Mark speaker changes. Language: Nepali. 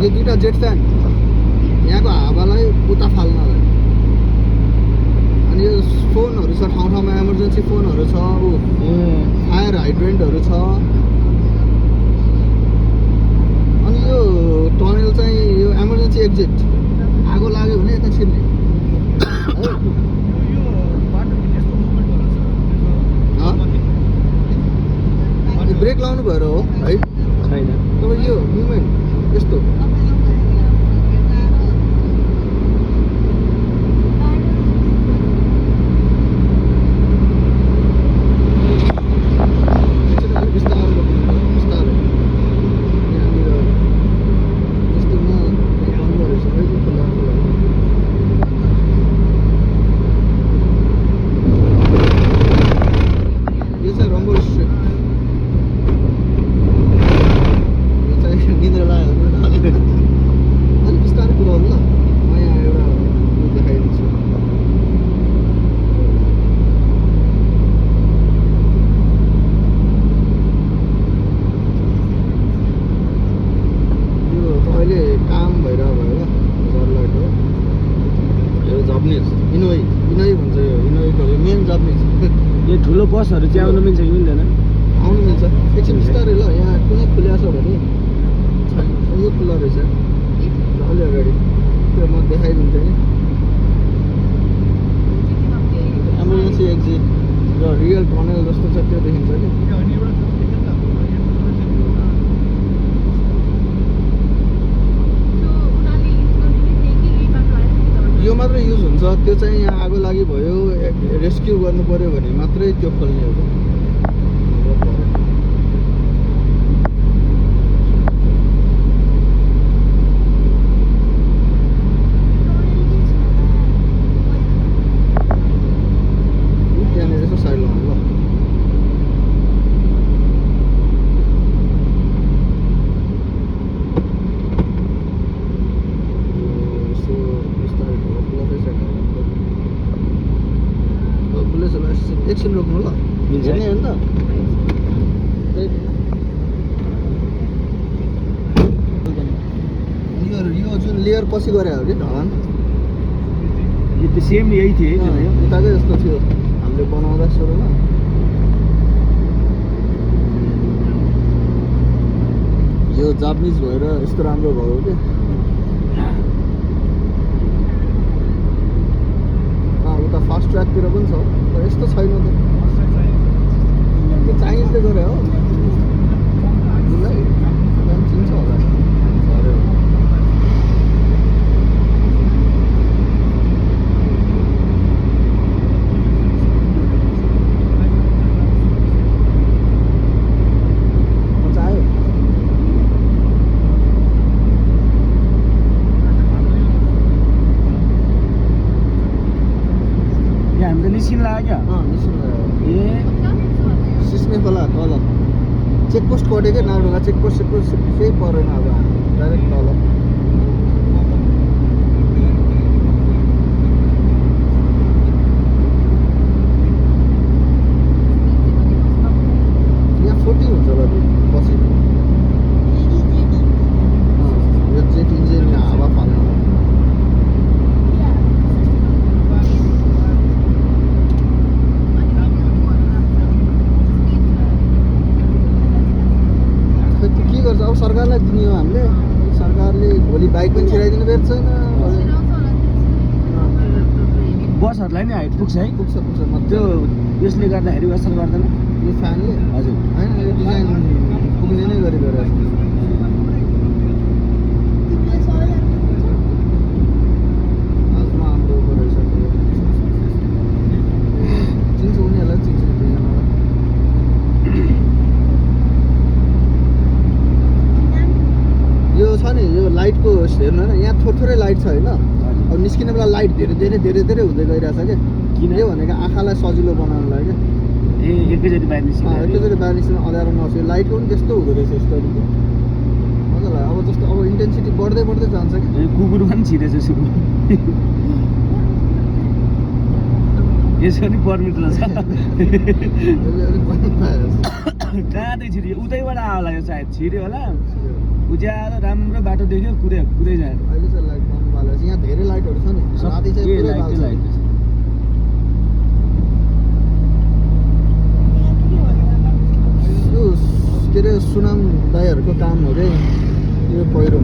Speaker 1: यो दुईटा जेट फ्यान यहाँको हावालाई उता फाल्नलाई। अनि यो फोनहरू छ, ठाउँ ठाउँमा इमर्जेन्सी फोनहरू छ, फायर हाइड्रेन्टहरू छ। अनि यो टनल चाहिँ यो इमर्जेन्सी एक्जिट, आगो लाग्यो भने यता छिर्ने। ब्रेक लाउनु भएर हो है?
Speaker 2: छैन।
Speaker 1: तपाईँ यो मुभमेन्ट यस्तो
Speaker 2: ठुलो बसहरू चाहिँ आउनु मिल्छ कि मिल्दैन?
Speaker 1: आउनु मिल्छ एकछिन बिस्तारै ल। यहाँ कुनै खुल्या छ भने छैन, यो खुल्ला रहेछ अलि अगाडि, त्यो म देखाइदिन्थेँ नि। इमर्जेन्सी एक्जिट र रियल टनल जस्तो छ त्यो देखिन्छ कि। यो मात्रै युज हुन्छ, त्यो चाहिँ यहाँ आगो लागि भयो, रेस्क्यु गर्नु पर्यो भने मात्रै त्यो खोल्ने हो। त्यहाँनिर यसो साइड लाउनु ल। एकछिन रोक्नु ल, हेर्ने हो नि त। यो जुन लेयर पछि गरे हो कि ढलान,
Speaker 2: यो त सेम यही थियो
Speaker 1: उताकै जस्तो थियो हामीले बनाउँदा सुरुमा। यो जापानिज भएर यस्तो राम्रो भयो कि। उता फास्ट ट्र्याकतिर पनि छ तर यस्तो छैन त, त्यो चाइनिजले गरे हो। चिन्छ होला
Speaker 2: निस्किन लाग्यो क्या?
Speaker 1: सिस्ने खोला तल चेकपोस्ट कटेकै नाडुला चेकपोस्ट केही परेन। अब हामी डाइरेक्ट तल यहाँ 40 हुन्छ होला पछि। यो जेट इन्जिन हावा फाल्नु अब सरकारलाई दिने हो हामीले। सरकारले भोलि बाइक पनि छिराइदिनु बेर छैन।
Speaker 2: बसहरूलाई नि हाइट पुग्छ है?
Speaker 1: पुग्छ
Speaker 2: त्यो यसले गर्दाखेरि असर गर्दैन
Speaker 1: यो फ्यानले?
Speaker 2: हजुर
Speaker 1: होइन, यो डिजाइन पुग्ने नै गरी गरेर आजमा हाम्रो उयो रहेछ। चिन्छ उनीहरूलाई चिन्छ यो छ नि यो लाइटको हेर्नु होइन, यहाँ थोरै लाइट छ होइन। अब निस्किने बेला लाइट धेरै धेरै धेरै धेरै हुँदै गइरहेछ क्या। किन यो भनेको आँखालाई सजिलो बनाउनुलाई क्या।
Speaker 2: एकैचोटि बाहिर
Speaker 1: निस्किन अँध्यारो नहोस्। लाइटको पनि त्यस्तो हुँदो रहेछ स्टोरी मजा लाग्यो। अब जस्तो अब इन्टेन्सिटी बढ्दै जान्छ कि।
Speaker 2: कुकुर पनि छिरेछ सुकुर यसो नि पर्मिट रहेछ। कहाँ छिर्यो उतैबाट आयो होला यो सायद छिर्यो होला उज्यालो राम्रो बाटो देख्यो कुदै जायो
Speaker 1: अहिले चाहिँ लाइट कम बालेको छ यहाँ धेरै लाइटहरू छ नि राति चाहिँ
Speaker 2: के
Speaker 1: पुरै
Speaker 2: लाइट
Speaker 1: बाल्छ
Speaker 2: लाइट
Speaker 1: यो के अरे सुनाम दाईहरूको काम हो रे यो पहिरो